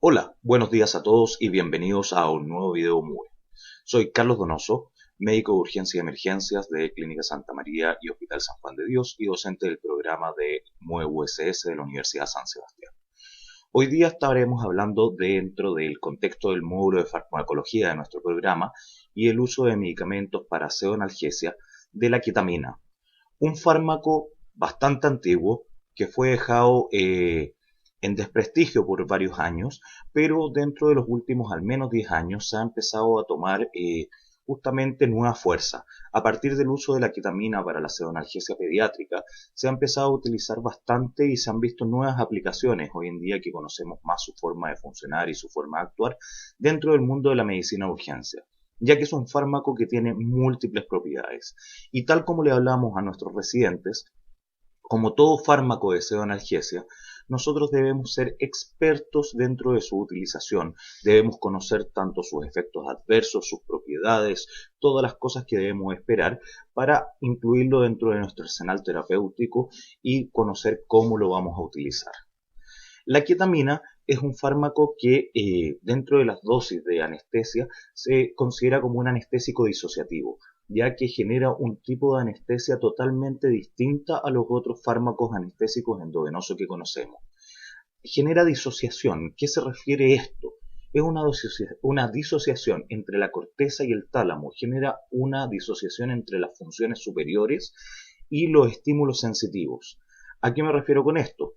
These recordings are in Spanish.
Hola, buenos días a todos y bienvenidos a un nuevo video MUE. Soy Carlos Donoso, médico de urgencia y emergencias de Clínica Santa María y Hospital San Juan de Dios y docente del programa de MUE USS de la Universidad San Sebastián. Hoy día estaremos hablando dentro del contexto del módulo de farmacología de nuestro programa y el uso de medicamentos para pseudoanalgesia de la ketamina, un fármaco bastante antiguo que fue dejado en desprestigio por varios años, pero dentro de los últimos al menos 10 años se ha empezado a tomar justamente nueva fuerza. A partir del uso de la ketamina para la pseudoanalgesia pediátrica, se ha empezado a utilizar bastante y se han visto nuevas aplicaciones hoy en día que conocemos más su forma de funcionar y su forma de actuar dentro del mundo de la medicina de urgencia, ya que es un fármaco que tiene múltiples propiedades. Y tal como le hablamos a nuestros residentes, como todo fármaco de pseudoanalgesia, nosotros debemos ser expertos dentro de su utilización. Debemos conocer tanto sus efectos adversos, sus propiedades, todas las cosas que debemos esperar para incluirlo dentro de nuestro arsenal terapéutico y conocer cómo lo vamos a utilizar. La ketamina es un fármaco que dentro de las dosis de anestesia se considera como un anestésico disociativo, ya que genera un tipo de anestesia totalmente distinta a los otros fármacos anestésicos endovenosos que conocemos. Genera disociación. ¿Qué se refiere esto? Es una disociación entre la corteza y el tálamo, genera una disociación entre las funciones superiores y los estímulos sensitivos. ¿A qué me refiero con esto?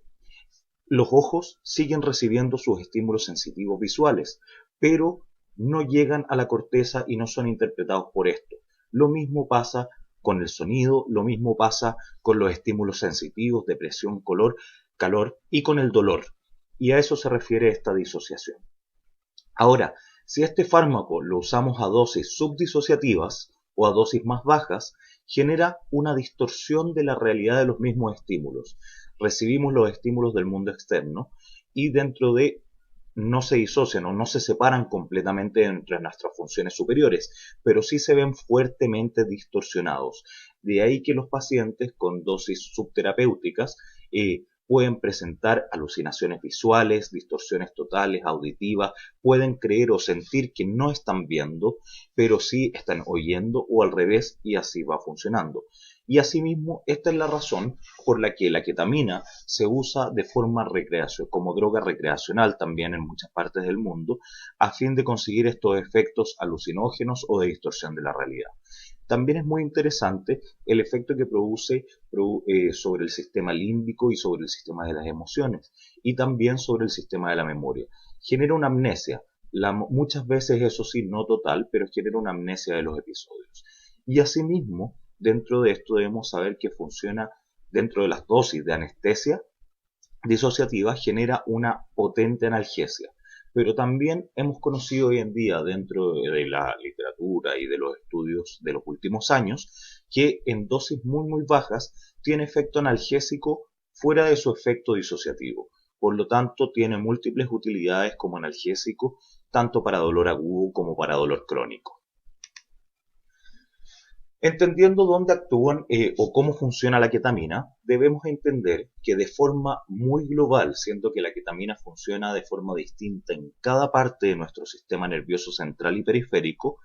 Los ojos siguen recibiendo sus estímulos sensitivos visuales, pero no llegan a la corteza y no son interpretados por esto. Lo mismo pasa con el sonido, lo mismo pasa con los estímulos sensitivos de presión, calor y con el dolor. Y a eso se refiere esta disociación. Ahora, si este fármaco lo usamos a dosis subdisociativas o a dosis más bajas, genera una distorsión de la realidad de los mismos estímulos. Recibimos los estímulos del mundo externo y dentro de no se disocian o no se separan completamente entre nuestras funciones superiores, pero sí se ven fuertemente distorsionados. De ahí que los pacientes con dosis subterapéuticas pueden presentar alucinaciones visuales, distorsiones totales, auditivas, pueden creer o sentir que no están viendo, pero sí están oyendo o al revés y así va funcionando. Y asimismo, esta es la razón por la que la ketamina se usa de forma recreacional, como droga recreacional también en muchas partes del mundo, a fin de conseguir estos efectos alucinógenos o de distorsión de la realidad. También es muy interesante el efecto que produce sobre el sistema límbico y sobre el sistema de las emociones y también sobre el sistema de la memoria. Genera una amnesia, muchas veces eso sí, no total, pero genera una amnesia de los episodios. Y asimismo, dentro de esto debemos saber que funciona dentro de las dosis de anestesia disociativa, genera una potente analgesia. Pero también hemos conocido hoy en día dentro de la literatura y de los estudios de los últimos años que en dosis muy bajas tiene efecto analgésico fuera de su efecto disociativo. Por lo tanto, tiene múltiples utilidades como analgésico, tanto para dolor agudo como para dolor crónico. Entendiendo dónde actúan o cómo funciona la ketamina, debemos entender que de forma muy global, siendo que la ketamina funciona de forma distinta en cada parte de nuestro sistema nervioso central y periférico,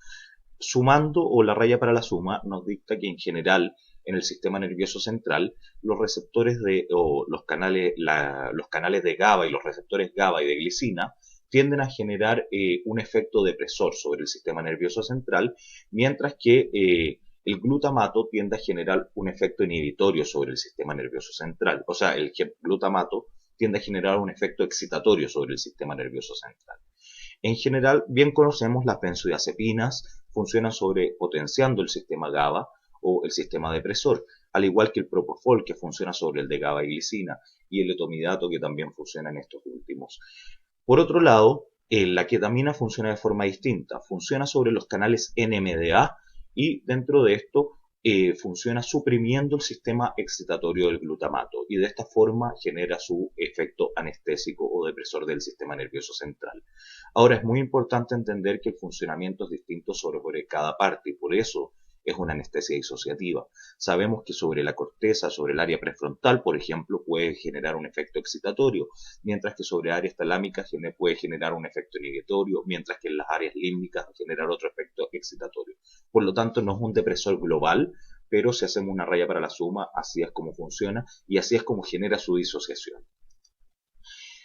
sumando o la raya para la suma nos dicta que en general en el sistema nervioso central los receptores o los canales de GABA y los receptores GABA y de glicina tienden a generar un efecto depresor sobre el sistema nervioso central, mientras que el glutamato tiende a generar un efecto inhibitorio sobre el sistema nervioso central. O sea, el glutamato tiende a generar un efecto excitatorio sobre el sistema nervioso central. En general, bien conocemos las benzodiazepinas, funcionan potenciando el sistema GABA o el sistema depresor, al igual que el propofol, que funciona sobre el de GABA y glicina, y el etomidato, que también funciona en estos últimos. Por otro lado, la ketamina funciona de forma distinta, funciona sobre los canales NMDA y dentro de esto funciona suprimiendo el sistema excitatorio del glutamato y de esta forma genera su efecto anestésico o depresor del sistema nervioso central. Ahora es muy importante entender que el funcionamiento es distinto sobre cada parte y por eso es una anestesia disociativa. Sabemos que sobre la corteza, sobre el área prefrontal, por ejemplo, puede generar un efecto excitatorio, mientras que sobre áreas talámicas puede generar un efecto inhibitorio, mientras que en las áreas límbicas generar otro efecto excitatorio. Por lo tanto, no es un depresor global, pero si hacemos una raya para la suma, así es como funciona y así es como genera su disociación.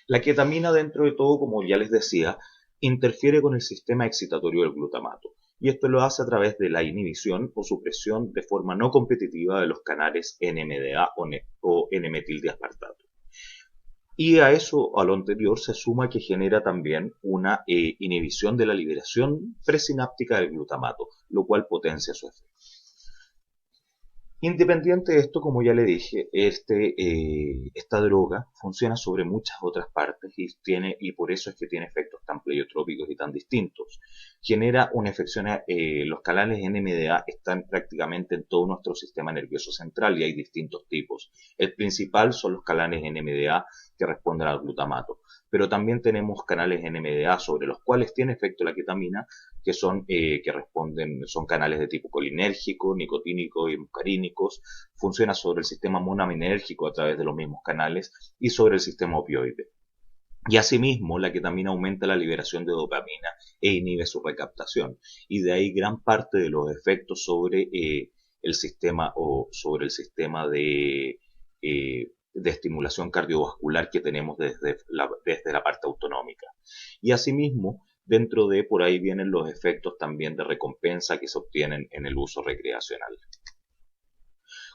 La ketamina, dentro de todo, como ya les decía, interfiere con el sistema excitatorio del glutamato, y esto lo hace a través de la inhibición o supresión de forma no competitiva de los canales NMDA o N-metildiaspartato. Y a eso, a lo anterior, se suma que genera también una inhibición de la liberación presináptica del glutamato, lo cual potencia su efecto. Independiente de esto, como ya le dije, esta droga funciona sobre muchas otras partes y por eso es que tiene efectos tan pleiotrópicos y tan distintos. Genera una afección, los canales NMDA están prácticamente en todo nuestro sistema nervioso central y hay distintos tipos. El principal son los canales NMDA que responden al glutamato, pero también tenemos canales NMDA sobre los cuales tiene efecto la ketamina, que son canales de tipo colinérgico, nicotínico y muscarínicos. Funciona sobre el sistema monaminérgico a través de los mismos canales y sobre el sistema opioide. Y asimismo, la ketamina aumenta la liberación de dopamina e inhibe su recaptación. Y de ahí gran parte de los efectos sobre el sistema de estimulación cardiovascular que tenemos desde la parte autonómica. Y asimismo, dentro de por ahí vienen los efectos también de recompensa que se obtienen en el uso recreacional.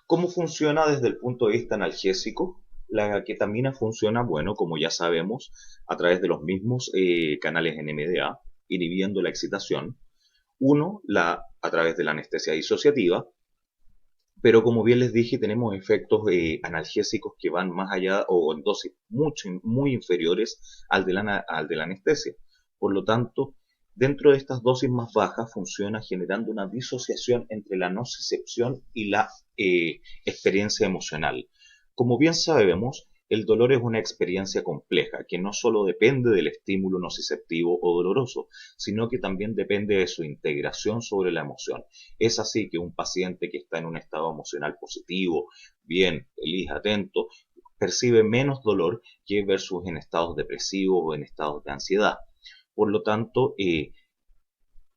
¿Cómo funciona desde el punto de vista analgésico? La ketamina funciona, bueno, como ya sabemos, a través de los mismos canales NMDA, inhibiendo la excitación. A través de la anestesia disociativa, pero como bien les dije, tenemos efectos analgésicos que van más allá o en dosis muy inferiores al de la anestesia. Por lo tanto, dentro de estas dosis más bajas funciona generando una disociación entre la nocicepción y la experiencia emocional. Como bien sabemos, el dolor es una experiencia compleja que no solo depende del estímulo nociceptivo o doloroso, sino que también depende de su integración sobre la emoción. Es así que un paciente que está en un estado emocional positivo, bien, feliz, atento, percibe menos dolor que versus en estados depresivos o en estados de ansiedad. Por lo tanto,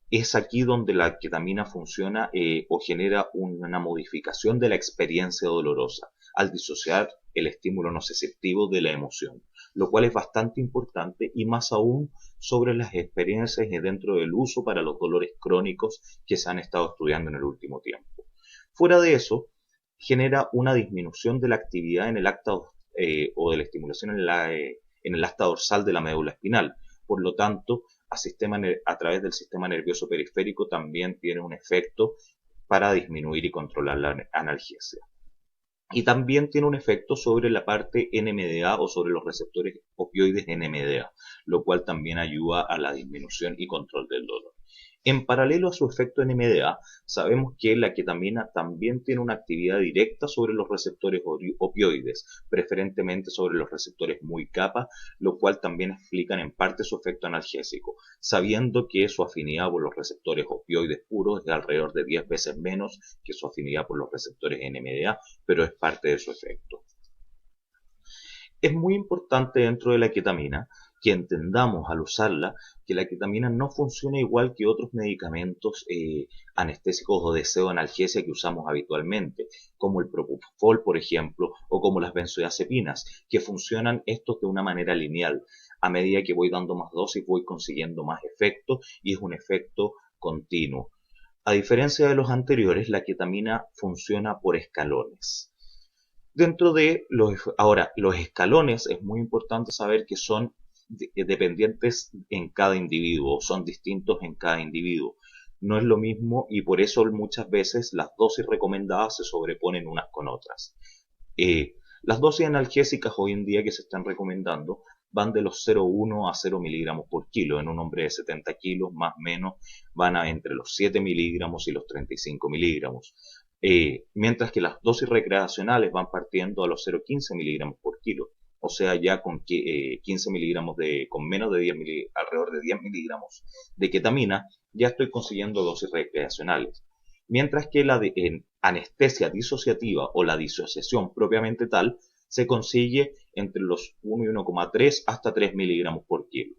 es aquí donde la ketamina funciona o genera una modificación de la experiencia dolorosa al disociar el estímulo nociceptivo de la emoción, lo cual es bastante importante y más aún sobre las experiencias dentro del uso para los dolores crónicos que se han estado estudiando en el último tiempo. Fuera de eso, genera una disminución de la actividad en el acta o de la estimulación en el asta dorsal de la médula espinal. Por lo tanto, a través del sistema nervioso periférico también tiene un efecto para disminuir y controlar la analgesia. Y también tiene un efecto sobre la parte NMDA o sobre los receptores opioides NMDA, lo cual también ayuda a la disminución y control del dolor. En paralelo a su efecto NMDA, sabemos que la ketamina también tiene una actividad directa sobre los receptores opioides, preferentemente sobre los receptores muy kappa, lo cual también explican en parte su efecto analgésico, sabiendo que su afinidad por los receptores opioides puros es de alrededor de 10 veces menos que su afinidad por los receptores NMDA, pero es parte de su efecto. Es muy importante dentro de la ketamina que entendamos al usarla que la ketamina no funciona igual que otros medicamentos anestésicos o de pseudoanalgesia que usamos habitualmente, como el propofol, por ejemplo, o como las benzodiazepinas, que funcionan estos de una manera lineal. A medida que voy dando más dosis, voy consiguiendo más efecto y es un efecto continuo. A diferencia de los anteriores, la ketamina funciona por escalones. Dentro de los escalones es muy importante saber que son dependientes en cada individuo, son distintos en cada individuo. No es lo mismo y por eso muchas veces las dosis recomendadas se sobreponen unas con otras. Las dosis analgésicas hoy en día que se están recomendando van de los 0,1 a 0 miligramos por kilo. En un hombre de 70 kilos, más o menos, van entre los 7 miligramos y los 35 miligramos. Mientras que las dosis recreacionales van partiendo a los 0,15 miligramos por kilo. O sea, ya con 15 miligramos con menos de 10 alrededor de 10 miligramos de ketamina, ya estoy consiguiendo dosis recreacionales. mientras que en anestesia disociativa o la disociación propiamente tal se consigue entre los 1 y 1,3 hasta 3 miligramos por kilo.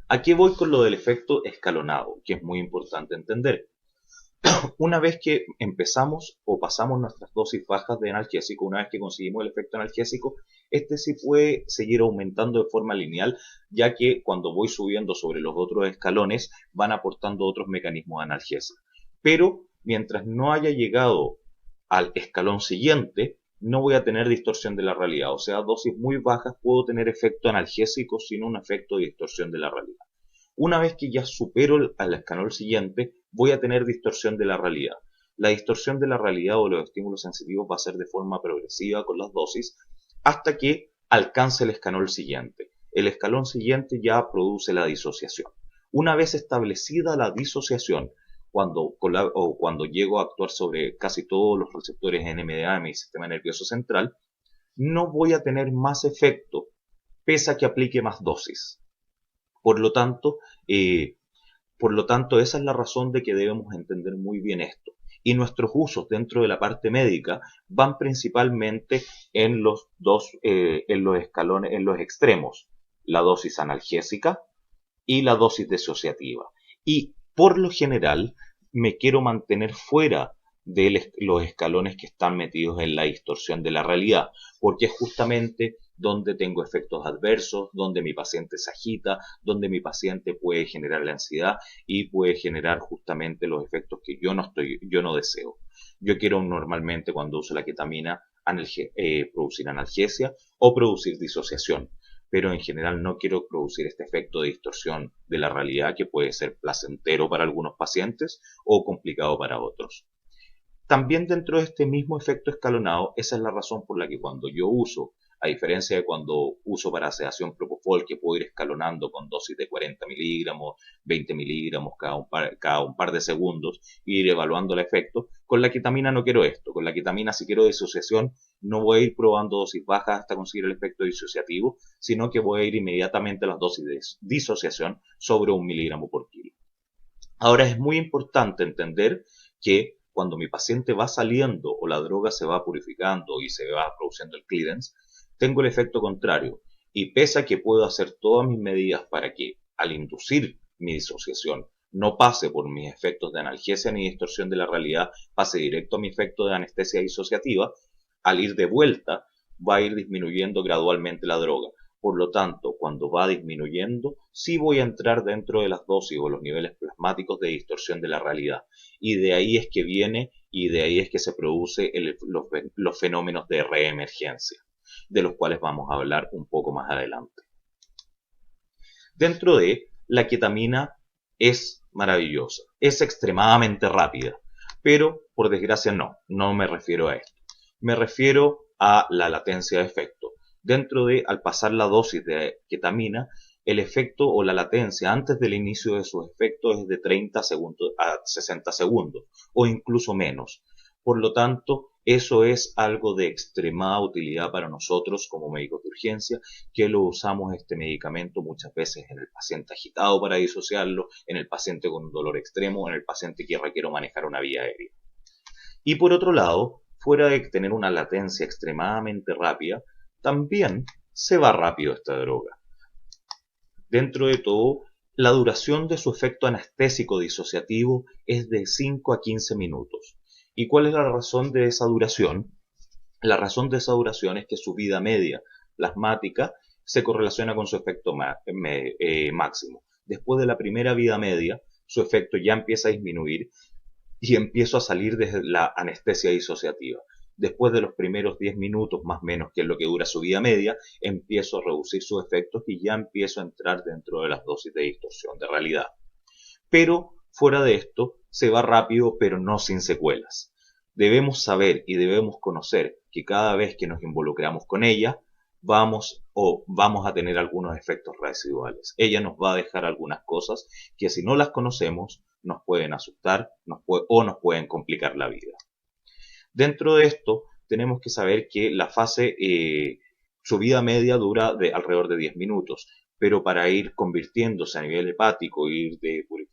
Aquí voy con lo del efecto escalonado, que es muy importante entender. Una vez que empezamos o pasamos nuestras dosis bajas de analgésico, una vez que conseguimos el efecto analgésico, este sí puede seguir aumentando de forma lineal, ya que cuando voy subiendo sobre los otros escalones van aportando otros mecanismos de analgesia. Pero mientras no haya llegado al escalón siguiente, no voy a tener distorsión de la realidad. O sea, dosis muy bajas puedo tener efecto analgésico sin un efecto de distorsión de la realidad. Una vez que ya supero al escalón siguiente, voy a tener distorsión de la realidad. La distorsión de la realidad o los estímulos sensitivos va a ser de forma progresiva con las dosis hasta que alcance el escalón siguiente. El escalón siguiente ya produce la disociación. Una vez establecida la disociación, cuando llego a actuar sobre casi todos los receptores NMDA en mi sistema nervioso central, no voy a tener más efecto pese a que aplique más dosis. Por lo tanto, esa es la razón de que debemos entender muy bien esto. Y nuestros usos dentro de la parte médica van principalmente en los escalones, en los extremos, la dosis analgésica y la dosis disociativa. Y por lo general me quiero mantener fuera de los escalones que están metidos en la distorsión de la realidad, porque es justamente donde tengo efectos adversos, donde mi paciente se agita, donde mi paciente puede generar la ansiedad y puede generar justamente los efectos que yo no deseo. Yo quiero normalmente cuando uso la ketamina producir analgesia o producir disociación, pero en general no quiero producir este efecto de distorsión de la realidad que puede ser placentero para algunos pacientes o complicado para otros. También dentro de este mismo efecto escalonado, esa es la razón por la que cuando yo uso, a diferencia de cuando uso para sedación propofol, que puedo ir escalonando con dosis de 40 miligramos, 20 miligramos cada un par de segundos, e ir evaluando el efecto, con la ketamina no quiero esto. Con la ketamina, si quiero disociación, no voy a ir probando dosis bajas hasta conseguir el efecto disociativo, sino que voy a ir inmediatamente a las dosis de disociación sobre 1 miligramo por kilo. Ahora es muy importante entender que cuando mi paciente va saliendo o la droga se va purificando y se va produciendo el clearance, tengo el efecto contrario. Y pese a que puedo hacer todas mis medidas para que al inducir mi disociación no pase por mis efectos de analgesia ni distorsión de la realidad, pase directo a mi efecto de anestesia disociativa, al ir de vuelta va a ir disminuyendo gradualmente la droga. Por lo tanto, cuando va disminuyendo, sí voy a entrar dentro de las dosis o los niveles plasmáticos de distorsión de la realidad. Y de ahí es que viene y de ahí es que se produce los fenómenos de reemergencia, de los cuales vamos a hablar un poco más adelante. Dentro de la ketamina es maravillosa, es extremadamente rápida, pero por desgracia no me refiero a esto. Me refiero a la latencia de efecto. Dentro de, al pasar la dosis de ketamina, el efecto o la latencia antes del inicio de sus efectos es de 30 segundos a 60 segundos o incluso menos. Por lo tanto, eso es algo de extremada utilidad para nosotros como médicos de urgencia, que lo usamos este medicamento muchas veces en el paciente agitado para disociarlo, en el paciente con un dolor extremo, en el paciente que requiere manejar una vía aérea. Y por otro lado, fuera de tener una latencia extremadamente rápida, también se va rápido esta droga. Dentro de todo, la duración de su efecto anestésico disociativo es de 5 a 15 minutos. ¿Y cuál es la razón de esa duración? La razón de esa duración es que su vida media plasmática se correlaciona con su efecto máximo. Después de la primera vida media, su efecto ya empieza a disminuir y empiezo a salir desde la anestesia disociativa. Después de los primeros 10 minutos más o menos, que es lo que dura su vida media, empiezo a reducir sus efectos y ya empiezo a entrar dentro de las dosis de distorsión de realidad. Pero fuera de esto, se va rápido pero no sin secuelas. Debemos saber y debemos conocer que cada vez que nos involucramos con ella, vamos a tener algunos efectos residuales. Ella nos va a dejar algunas cosas que si no las conocemos, nos pueden asustar o nos pueden complicar la vida. Dentro de esto, tenemos que saber que la fase, su vida media dura de alrededor de 10 minutos, pero para ir convirtiéndose a nivel hepático, ir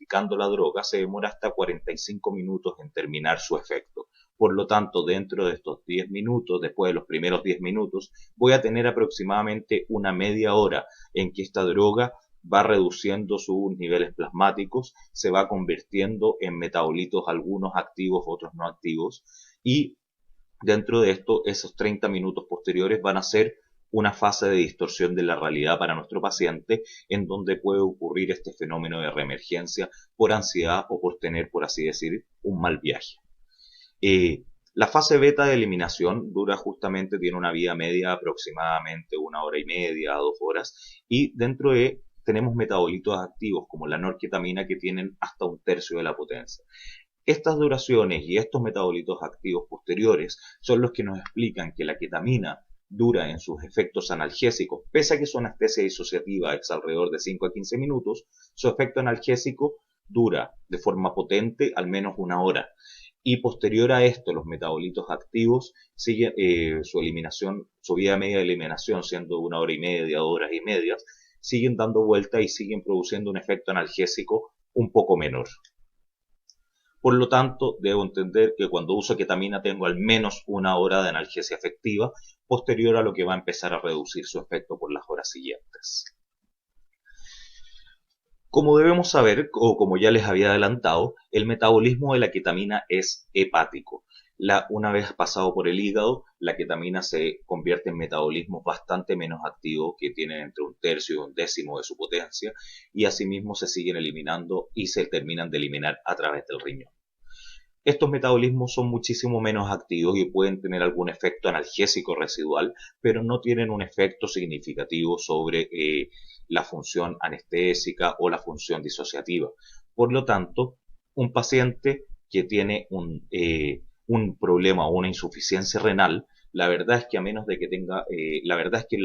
dosificando la droga, se demora hasta 45 minutos en terminar su efecto. Por lo tanto, dentro de estos 10 minutos, después de los primeros 10 minutos, voy a tener aproximadamente una media hora en que esta droga va reduciendo sus niveles plasmáticos, se va convirtiendo en metabolitos, algunos activos, otros no activos, y dentro de esto, esos 30 minutos posteriores van a ser una fase de distorsión de la realidad para nuestro paciente, en donde puede ocurrir este fenómeno de reemergencia por ansiedad o por tener, por así decir, un mal viaje. La fase beta de eliminación dura justamente, tiene una vida media aproximadamente 1 hora y media a 2 horas, y dentro de tenemos metabolitos activos como la norketamina que tienen hasta 1/3 de la potencia. Estas duraciones y estos metabolitos activos posteriores son los que nos explican que la ketamina dura en sus efectos analgésicos, pese a que su anestesia disociativa es alrededor de 5 a 15 minutos, su efecto analgésico dura de forma potente al menos 1 hora. Y posterior a esto, los metabolitos activos siguen su eliminación, su vida media de eliminación, siendo 1 hora y media, 2 horas y media, siguen dando vuelta y siguen produciendo un efecto analgésico un poco menor. Por lo tanto, debo entender que cuando uso ketamina tengo al menos 1 hora de analgesia efectiva, posterior a lo que va a empezar a reducir su efecto por las horas siguientes. Como debemos saber, o como ya les había adelantado, el metabolismo de la ketamina es hepático. Una vez pasado por el hígado, la ketamina se convierte en metabolismos bastante menos activos, que tienen entre 1/3 y 1/10 de su potencia, y asimismo se siguen eliminando y se terminan de eliminar a través del riñón. Estos metabolismos son muchísimo menos activos y pueden tener algún efecto analgésico residual, pero no tienen un efecto significativo sobre la función anestésica o la función disociativa. Por lo tanto, un paciente que tiene un problema o una insuficiencia renal, la verdad es que a menos de que tenga, la verdad es que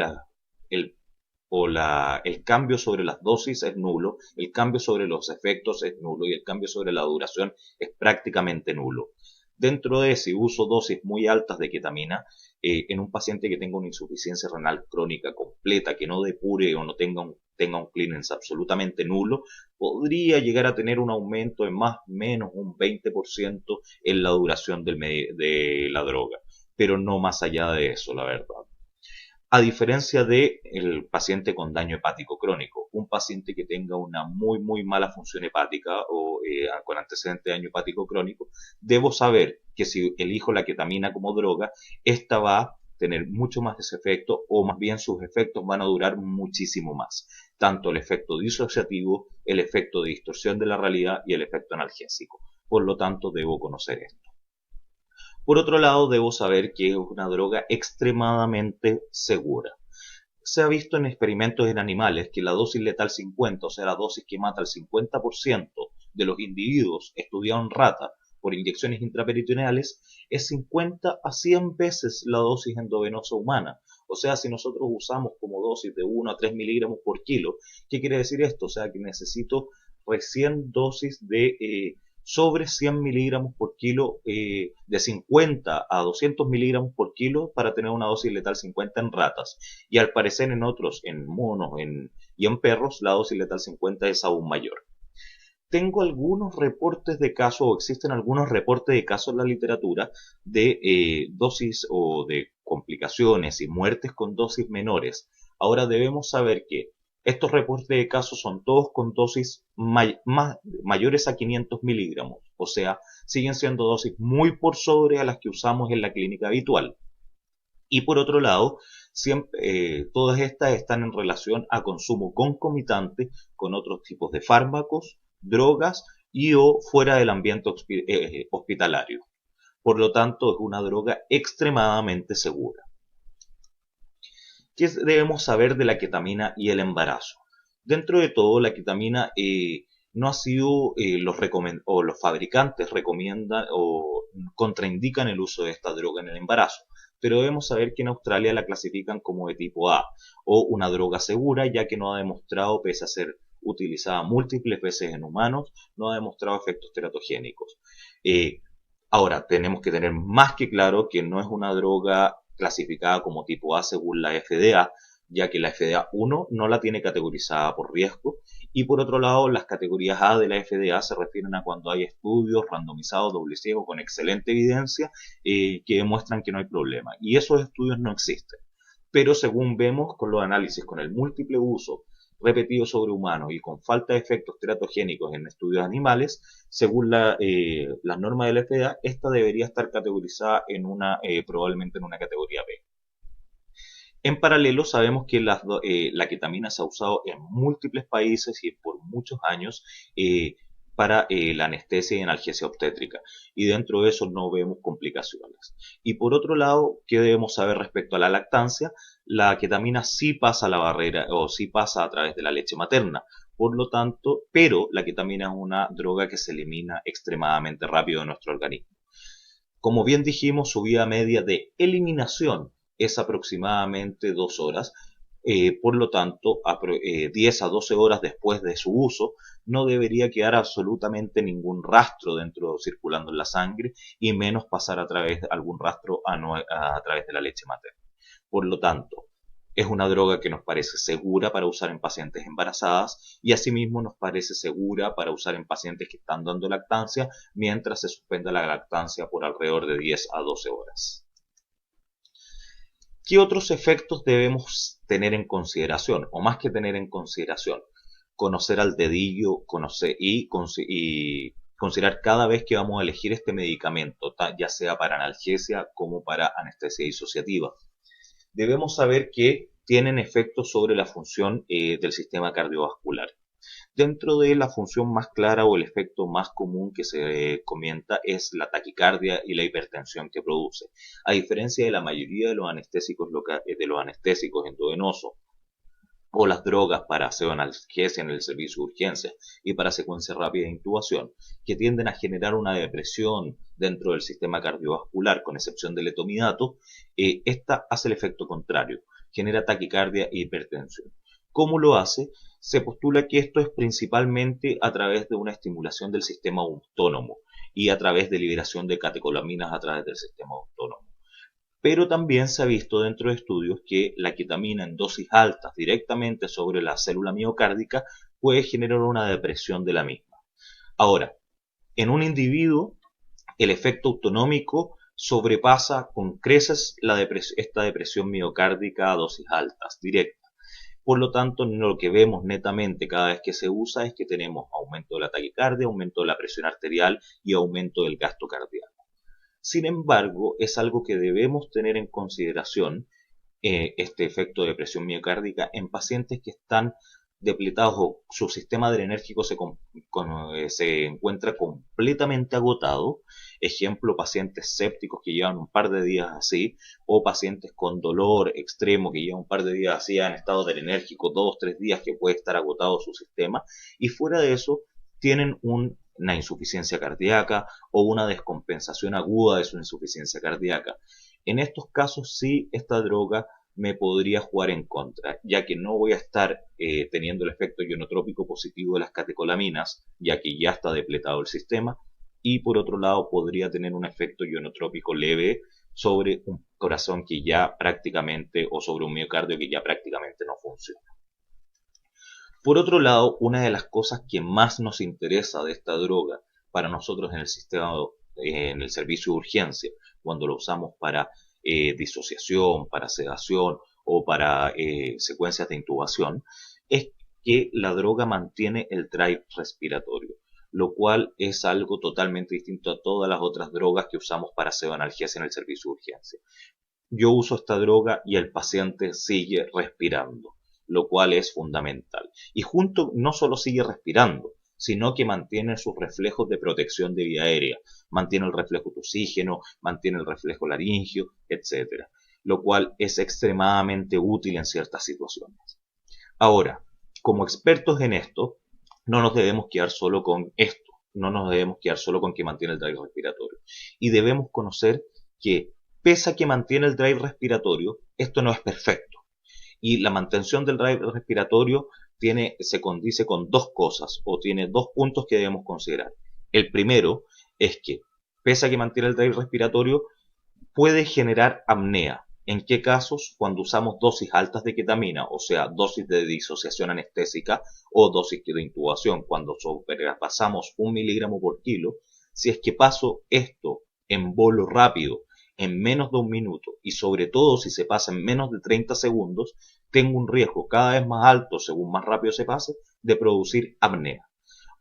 el cambio sobre las dosis es nulo, el cambio sobre los efectos es nulo y el cambio sobre la duración es prácticamente nulo. Dentro de si uso dosis muy altas de ketamina, en un paciente que tenga una insuficiencia renal crónica completa, que no depure o no tenga un clearance absolutamente nulo, podría llegar a tener un aumento de más o menos un 20% en la duración de la droga, pero no más allá de eso, la verdad. A diferencia del paciente con daño hepático crónico, un paciente que tenga una muy mala función hepática o con antecedente de daño hepático crónico, debo saber que si elijo la ketamina como droga, esta va a tener mucho más ese efecto, o más bien sus efectos van a durar muchísimo más. Tanto el efecto disociativo, el efecto de distorsión de la realidad y el efecto analgésico. Por lo tanto, debo conocer esto. Por otro lado, debo saber que es una droga extremadamente segura. Se ha visto en experimentos en animales que la dosis letal 50, o sea, la dosis que mata al 50% de los individuos estudiados en rata por inyecciones intraperitoneales, es 50 a 100 veces la dosis endovenosa humana. O sea, si nosotros usamos como dosis de 1 a 3 miligramos por kilo, ¿qué quiere decir esto? O sea, que necesito recién dosis de sobre 100 miligramos por kilo, de 50 a 200 miligramos por kilo para tener una dosis letal 50 en ratas. Y al parecer en otros, en monos y en perros, la dosis letal 50 es aún mayor. Tengo algunos reportes de casos, o existen algunos reportes de casos en la literatura de dosis o de complicaciones y muertes con dosis menores. Ahora debemos saber que estos reportes de casos son todos con dosis mayores a 500 miligramos, o sea, siguen siendo dosis muy por sobre a las que usamos en la clínica habitual. Y por otro lado, todas estas están en relación a consumo concomitante con otros tipos de fármacos, drogas y o fuera del ambiente hospitalario. Por lo tanto, es una droga extremadamente segura. ¿Qué debemos saber de la ketamina y el embarazo? Dentro de todo, la ketamina no ha sido, los fabricantes recomiendan o contraindican el uso de esta droga en el embarazo, pero debemos saber que en Australia la clasifican como de tipo A, o una droga segura, ya que no ha demostrado, pese a ser utilizada múltiples veces en humanos, no ha demostrado efectos teratogénicos. Ahora, tenemos que tener más que claro que no es una droga clasificada como tipo A según la FDA, ya que la FDA 1 no la tiene categorizada por riesgo Y por otro lado, las categorías A de la FDA se refieren a cuando hay estudios randomizados, doble ciego, con excelente evidencia, que demuestran que no hay problema. Y esos estudios no existen. Pero según vemos con los análisis, con el múltiple uso repetido sobre humanos y con falta de efectos teratogénicos en estudios animales, según las normas de la FDA, esta debería estar categorizada en probablemente en una categoría B. En paralelo, sabemos que la ketamina se ha usado en múltiples países y por muchos años para la anestesia y analgesia obstétrica. Y dentro de eso no vemos complicaciones. Y por otro lado, ¿qué debemos saber respecto a la lactancia? La ketamina sí pasa la barrera o sí pasa a través de la leche materna. Por lo tanto, pero la ketamina es una droga que se elimina extremadamente rápido de nuestro organismo. Como bien dijimos, su vida media de eliminación es aproximadamente 2 horas. Por lo tanto, 10 a 12 horas después de su uso, no debería quedar absolutamente ningún rastro circulando en la sangre y menos pasar a través de algún rastro a través de la leche materna. Por lo tanto, es una droga que nos parece segura para usar en pacientes embarazadas y asimismo nos parece segura para usar en pacientes que están dando lactancia mientras se suspenda la lactancia por alrededor de 10 a 12 horas. ¿Qué otros efectos debemos tener en consideración? O más que tener en consideración, conocer al dedillo y considerar cada vez que vamos a elegir este medicamento, ya sea para analgesia como para anestesia disociativa. Debemos saber que tienen efectos sobre la función del sistema cardiovascular. Dentro de la función más clara o el efecto más común que se comenta es la taquicardia y la hipertensión que produce. A diferencia de la mayoría de los anestésicos endovenosos o las drogas para pseudoanalgesia en el servicio de urgencia y para secuencia rápida de intubación, que tienden a generar una depresión dentro del sistema cardiovascular, con excepción del etomidato, esta hace el efecto contrario, genera taquicardia e hipertensión. ¿Cómo lo hace? Se postula que esto es principalmente a través de una estimulación del sistema autónomo y a través de liberación de catecolaminas a través del sistema autónomo. Pero también se ha visto dentro de estudios que la ketamina en dosis altas directamente sobre la célula miocárdica puede generar una depresión de la misma. Ahora, en un individuo, el efecto autonómico sobrepasa con creces esta depresión miocárdica a dosis altas directas. Por lo tanto, lo que vemos netamente cada vez que se usa es que tenemos aumento de la taquicardia, aumento de la presión arterial y aumento del gasto cardíaco. Sin embargo, es algo que debemos tener en consideración, este efecto de presión miocárdica en pacientes que están depletados o su sistema adrenérgico se encuentra completamente agotado. Ejemplo, pacientes sépticos que llevan un par de días así, o pacientes con dolor extremo que llevan un par de días así en estado adrenérgico, 2 o 3 días que puede estar agotado su sistema, y fuera de eso tienen una insuficiencia cardíaca o una descompensación aguda de su insuficiencia cardíaca. En estos casos sí, esta droga me podría jugar en contra, ya que no voy a estar teniendo el efecto ionotrópico positivo de las catecolaminas, ya que ya está depletado el sistema, y por otro lado podría tener un efecto ionotrópico leve sobre un corazón que ya prácticamente, o sobre un miocardio que ya prácticamente no funciona. Por otro lado, una de las cosas que más nos interesa de esta droga para nosotros en el sistema, en el servicio de urgencia, cuando lo usamos para disociación, para sedación o para secuencias de intubación, es que la droga mantiene el drive respiratorio, lo cual es algo totalmente distinto a todas las otras drogas que usamos para pseudoanalgesia en el servicio de urgencia. Yo uso esta droga y el paciente sigue respirando, lo cual es fundamental. Y junto no solo sigue respirando, sino que mantiene sus reflejos de protección de vía aérea, mantiene el reflejo de oxígeno, mantiene el reflejo laringio, etc. Lo cual es extremadamente útil en ciertas situaciones. Ahora, como expertos en esto, no nos debemos quedar solo con esto, no nos debemos quedar solo con que mantiene el drive respiratorio. Y debemos conocer que, pese a que mantiene el drive respiratorio, esto no es perfecto. Y la mantención del drive respiratorio se condice con 2 cosas, o tiene 2 puntos que debemos considerar. El primero es que, pese a que mantiene el drive respiratorio, puede generar apnea ¿En qué casos? Cuando usamos dosis altas de ketamina, o sea, dosis de disociación anestésica o dosis de intubación, cuando sobrepasamos 1 miligramo por kilo. Si es que paso esto en bolo rápido, en menos de 1 minuto, y sobre todo si se pasa en menos de 30 segundos, tengo un riesgo cada vez más alto, según más rápido se pase, de producir apnea.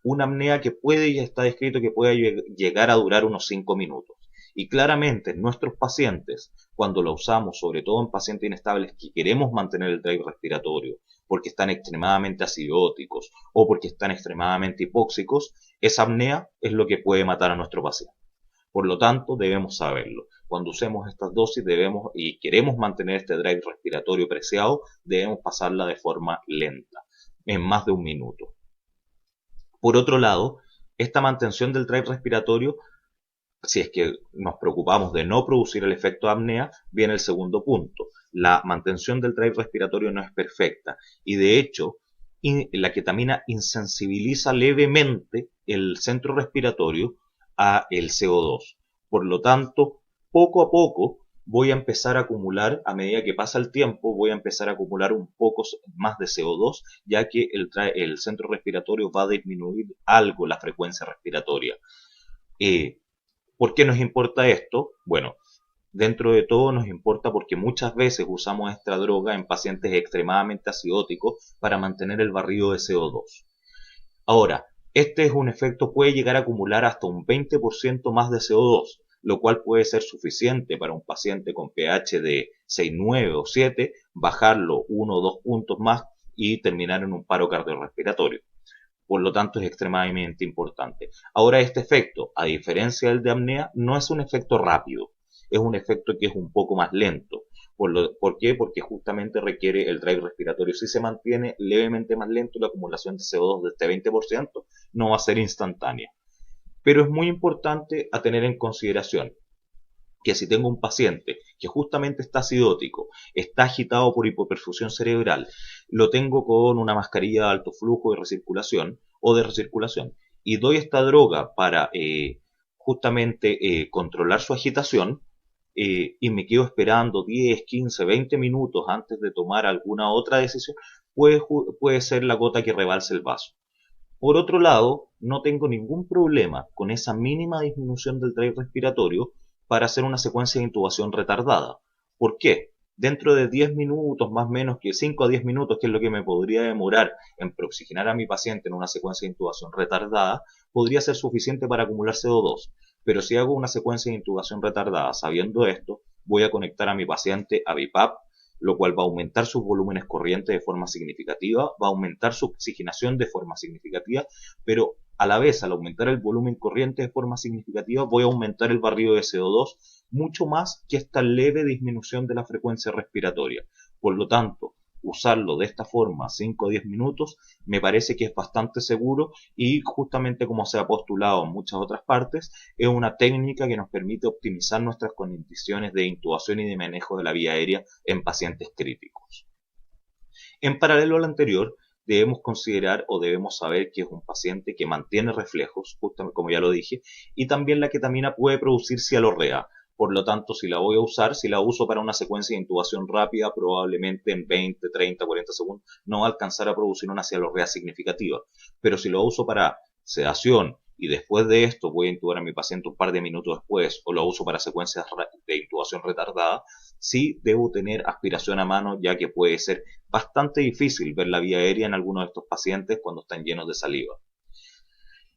Una apnea que puede, y está descrito que puede llegar a durar unos 5 minutos. Y claramente en nuestros pacientes, cuando lo usamos, sobre todo en pacientes inestables que queremos mantener el drive respiratorio, porque están extremadamente acidióticos o porque están extremadamente hipóxicos, esa apnea es lo que puede matar a nuestro paciente. Por lo tanto, debemos saberlo. Cuando usemos estas dosis debemos y queremos mantener este drive respiratorio preciado, debemos pasarla de forma lenta, en más de 1 minuto. Por otro lado, esta mantención del drive respiratorio, si es que nos preocupamos de no producir el efecto de apnea, viene el segundo punto. La mantención del drive respiratorio no es perfecta y de hecho la ketamina insensibiliza levemente el centro respiratorio a el CO2. Por lo tanto, poco a poco voy a empezar a acumular, a medida que pasa el tiempo, voy a empezar a acumular un poco más de CO2, ya que el centro respiratorio va a disminuir algo la frecuencia respiratoria. ¿Por qué nos importa esto? Bueno, dentro de todo nos importa porque muchas veces usamos esta droga en pacientes extremadamente acidóticos para mantener el barrido de CO2. Ahora, este es un efecto, puede llegar a acumular hasta un 20% más de CO2, lo cual puede ser suficiente para un paciente con pH de 6,9 o 7, bajarlo 1 o 2 puntos más y terminar en un paro cardiorrespiratorio. Por lo tanto, es extremadamente importante. Ahora, este efecto, a diferencia del de apnea, no es un efecto rápido, es un efecto que es un poco más lento. ¿Por qué? Porque justamente requiere el drive respiratorio. Si se mantiene levemente más lento, la acumulación de CO2 de este 20% no va a ser instantánea. Pero es muy importante a tener en consideración que si tengo un paciente que justamente está acidótico, está agitado por hipoperfusión cerebral, lo tengo con una mascarilla de alto flujo de recirculación o de recirculación y doy esta droga para justamente controlar su agitación, y me quedo esperando 10, 15, 20 minutos antes de tomar alguna otra decisión, puede ser la gota que rebalse el vaso. Por otro lado, no tengo ningún problema con esa mínima disminución del drive respiratorio para hacer una secuencia de intubación retardada. ¿Por qué? Dentro de 10 minutos, más o menos que 5 a 10 minutos, que es lo que me podría demorar en preoxigenar a mi paciente en una secuencia de intubación retardada, podría ser suficiente para acumular CO2. Pero si hago una secuencia de intubación retardada sabiendo esto, voy a conectar a mi paciente a BiPAP, lo cual va a aumentar sus volúmenes corrientes de forma significativa, va a aumentar su oxigenación de forma significativa, pero a la vez, al aumentar el volumen corriente de forma significativa, voy a aumentar el barrido de CO2 mucho más que esta leve disminución de la frecuencia respiratoria. Por lo tanto, usarlo de esta forma 5 o 10 minutos me parece que es bastante seguro y justamente como se ha postulado en muchas otras partes, es una técnica que nos permite optimizar nuestras condiciones de intubación y de manejo de la vía aérea en pacientes críticos. En paralelo al anterior, debemos considerar o debemos saber que es un paciente que mantiene reflejos, justamente como ya lo dije, y también la ketamina puede producir cialorrea. Por lo tanto, si la voy a usar, si la uso para una secuencia de intubación rápida, probablemente en 20, 30, 40 segundos no va a alcanzar a producir una cialorrea significativa. Pero si lo uso para sedación y después de esto voy a intubar a mi paciente un par de minutos después o lo uso para secuencias de intubación retardada, sí debo tener aspiración a mano, ya que puede ser bastante difícil ver la vía aérea en algunos de estos pacientes cuando están llenos de saliva.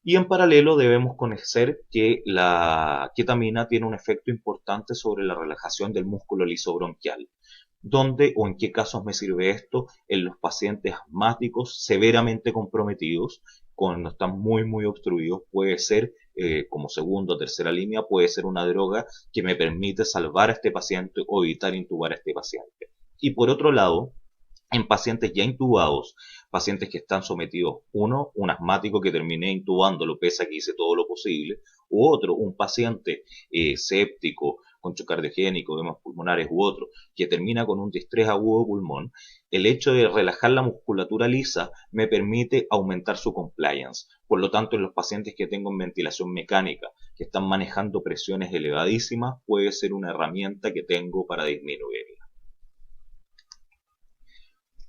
Y en paralelo debemos conocer que la ketamina tiene un efecto importante sobre la relajación del músculo liso bronquial. ¿Dónde o en qué casos me sirve esto? En los pacientes asmáticos severamente comprometidos, cuando están muy obstruidos, puede ser como segunda o tercera línea, puede ser una droga que me permite salvar a este paciente o evitar intubar a este paciente. Y por otro lado, en pacientes ya intubados, pacientes que están sometidos, uno, un asmático que terminé intubándolo pese a que hice todo lo posible, u otro, un paciente séptico, con shock cardiogénico, edemas pulmonares u otro, que termina con un distrés agudo de pulmón, el hecho de relajar la musculatura lisa me permite aumentar su compliance. Por lo tanto, en los pacientes que tengo en ventilación mecánica, que están manejando presiones elevadísimas, puede ser una herramienta que tengo para disminuirla.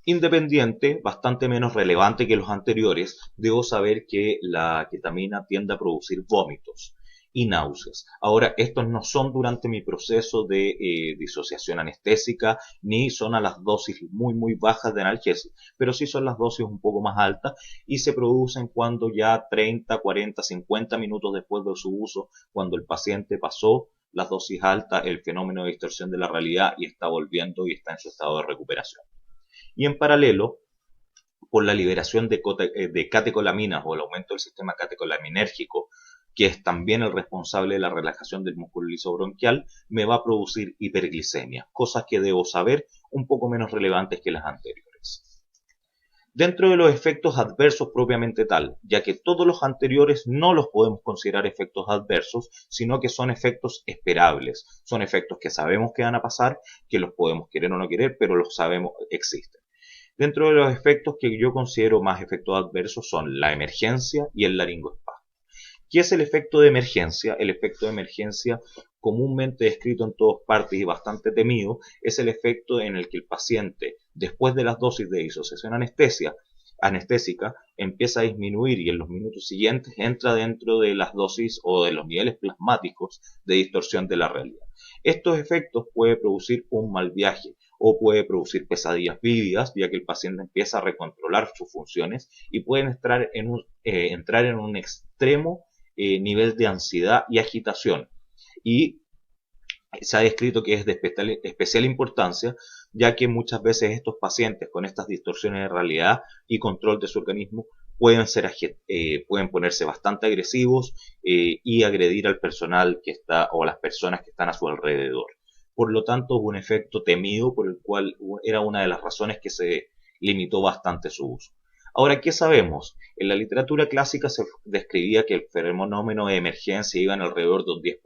Independiente, bastante menos relevante que los anteriores, debo saber que la ketamina tiende a producir vómitos y náuseas. Ahora, estos no son durante mi proceso de disociación anestésica, ni son a las dosis muy bajas de analgésico, pero sí son las dosis un poco más altas y se producen cuando ya 30, 40, 50 minutos después de su uso, cuando el paciente pasó las dosis altas, el fenómeno de distorsión de la realidad y está volviendo y está en su estado de recuperación. Y en paralelo, por la liberación de catecolaminas o el aumento del sistema catecolaminérgico, que es también el responsable de la relajación del músculo lisobronquial, me va a producir hiperglicemia, cosas que debo saber un poco menos relevantes que las anteriores. Dentro de los efectos adversos propiamente tal, ya que todos los anteriores no los podemos considerar efectos adversos, sino que son efectos esperables, son efectos que sabemos que van a pasar, que los podemos querer o no querer, pero los sabemos existen. Dentro de los efectos que yo considero más efectos adversos son la emergencia y el laringoespasmo. ¿Qué es el efecto de emergencia? El efecto de emergencia, comúnmente descrito en todas partes y bastante temido, es el efecto en el que el paciente, después de las dosis de disociación anestésica, empieza a disminuir y en los minutos siguientes entra dentro de las dosis o de los niveles plasmáticos de distorsión de la realidad. Estos efectos pueden producir un mal viaje o puede producir pesadillas vívidas, ya que el paciente empieza a recontrolar sus funciones y pueden entrar en un extremo nivel de ansiedad y agitación. Y se ha descrito que es de especial importancia, ya que muchas veces estos pacientes con estas distorsiones de realidad y control de su organismo pueden ponerse bastante agresivos y agredir al personal que está o a las personas que están a su alrededor. Por lo tanto, hubo un efecto temido por el cual era una de las razones que se limitó bastante su uso. Ahora, ¿qué sabemos? En la literatura clásica se describía que el fenómeno de emergencia iba en alrededor de un 10%.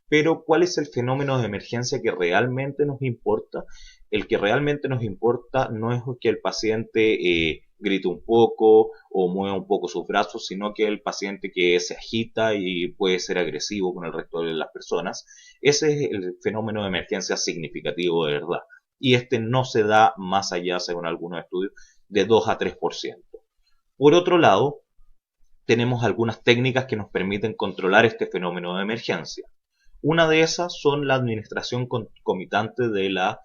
Pero, ¿cuál es el fenómeno de emergencia que realmente nos importa? El que realmente nos importa no es que el paciente grite un poco o mueva un poco sus brazos, sino que el paciente que se agita y puede ser agresivo con el resto de las personas. Ese es el fenómeno de emergencia significativo de verdad. Y este no se da más allá, según algunos estudios, de 2 a 3%. Por otro lado, tenemos algunas técnicas que nos permiten controlar este fenómeno de emergencia. Una de esas son la administración concomitante de las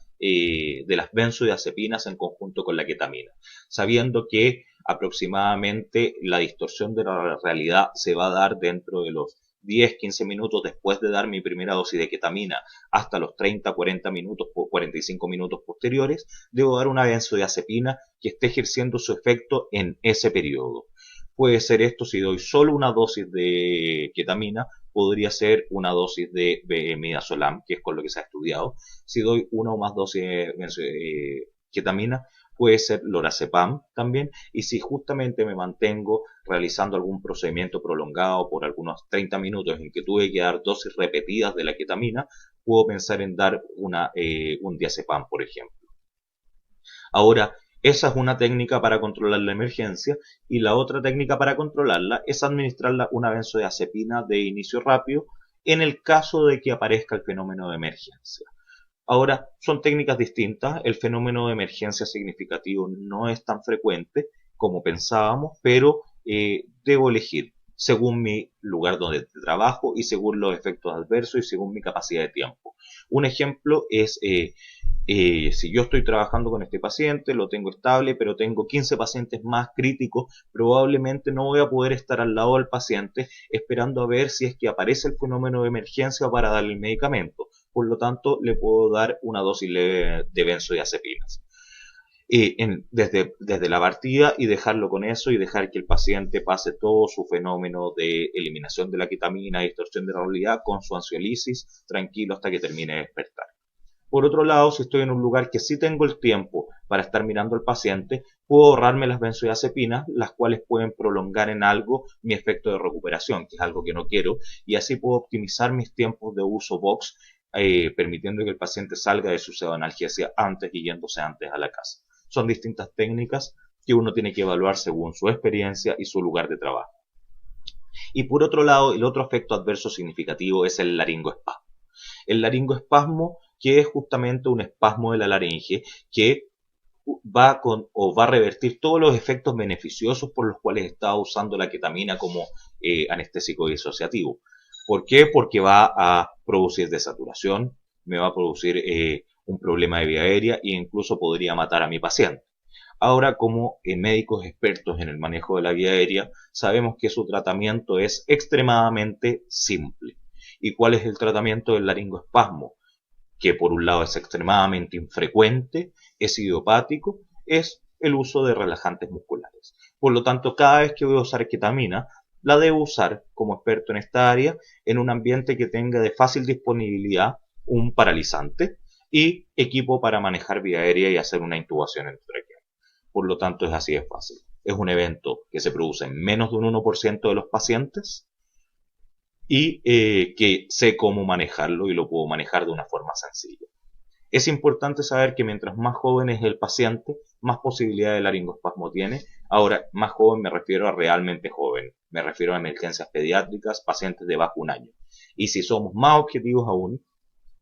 benzodiazepinas en conjunto con la ketamina, sabiendo que aproximadamente la distorsión de la realidad se va a dar dentro de los 10-15 minutos después de dar mi primera dosis de ketamina hasta los 30-40 minutos, 45 minutos posteriores, debo dar una benzodiazepina que esté ejerciendo su efecto en ese periodo. Puede ser esto si doy solo una dosis de ketamina, podría ser una dosis de midazolam, que es con lo que se ha estudiado. Si doy una o más dosis de ketamina, puede ser lorazepam también. Y si justamente me mantengo realizando algún procedimiento prolongado por algunos 30 minutos en que tuve que dar dosis repetidas de la ketamina, puedo pensar en dar un diazepam, por ejemplo. Ahora, esa es una técnica para controlar la emergencia y la otra técnica para controlarla es administrar una benzodiazepina de inicio rápido en el caso de que aparezca el fenómeno de emergencia. Ahora, son técnicas distintas, el fenómeno de emergencia significativo no es tan frecuente como pensábamos, pero debo elegir según mi lugar donde trabajo y según los efectos adversos y según mi capacidad de tiempo. Un ejemplo es si yo estoy trabajando con este paciente, lo tengo estable, pero tengo 15 pacientes más críticos, probablemente no voy a poder estar al lado del paciente esperando a ver si es que aparece el fenómeno de emergencia para darle el medicamento. Por lo tanto, le puedo dar una dosis leve de benzodiazepinas. Desde la partida y dejarlo con eso y dejar que el paciente pase todo su fenómeno de eliminación de la ketamina, distorsión de la realidad con su ansiolisis tranquilo hasta que termine de despertar. Por otro lado, si estoy en un lugar que sí tengo el tiempo para estar mirando al paciente, puedo ahorrarme las benzodiazepinas, las cuales pueden prolongar en algo mi efecto de recuperación, que es algo que no quiero, y así puedo optimizar mis tiempos de uso box, permitiendo que el paciente salga de su pseudoanalgesia antes y yéndose antes a la casa. Son distintas técnicas que uno tiene que evaluar según su experiencia y su lugar de trabajo. Y por otro lado, el otro efecto adverso significativo es el laringoespasmo. El laringoespasmo, que es justamente un espasmo de la laringe que va a revertir todos los efectos beneficiosos por los cuales estaba usando la ketamina como anestésico disociativo. ¿Por qué? Porque va a producir desaturación, me va a producir un problema de vía aérea e incluso podría matar a mi paciente. Ahora, como médicos expertos en el manejo de la vía aérea, sabemos que su tratamiento es extremadamente simple. ¿Y cuál es el tratamiento del laringoespasmo? Que por un lado es extremadamente infrecuente, es idiopático, es el uso de relajantes musculares. Por lo tanto, cada vez que voy a usar ketamina, la debo usar como experto en esta área en un ambiente que tenga de fácil disponibilidad un paralizante y equipo para manejar vía aérea y hacer una intubación endotráquea. Por lo tanto, es así de fácil. Es un evento que se produce en menos de un 1% de los pacientes y que sé cómo manejarlo y lo puedo manejar de una forma sencilla. Es importante saber que mientras más joven es el paciente, más posibilidad de laringoespasmo tiene. Ahora, más joven me refiero a realmente joven. Me refiero a emergencias pediátricas, pacientes de bajo un año. Y si somos más objetivos aún,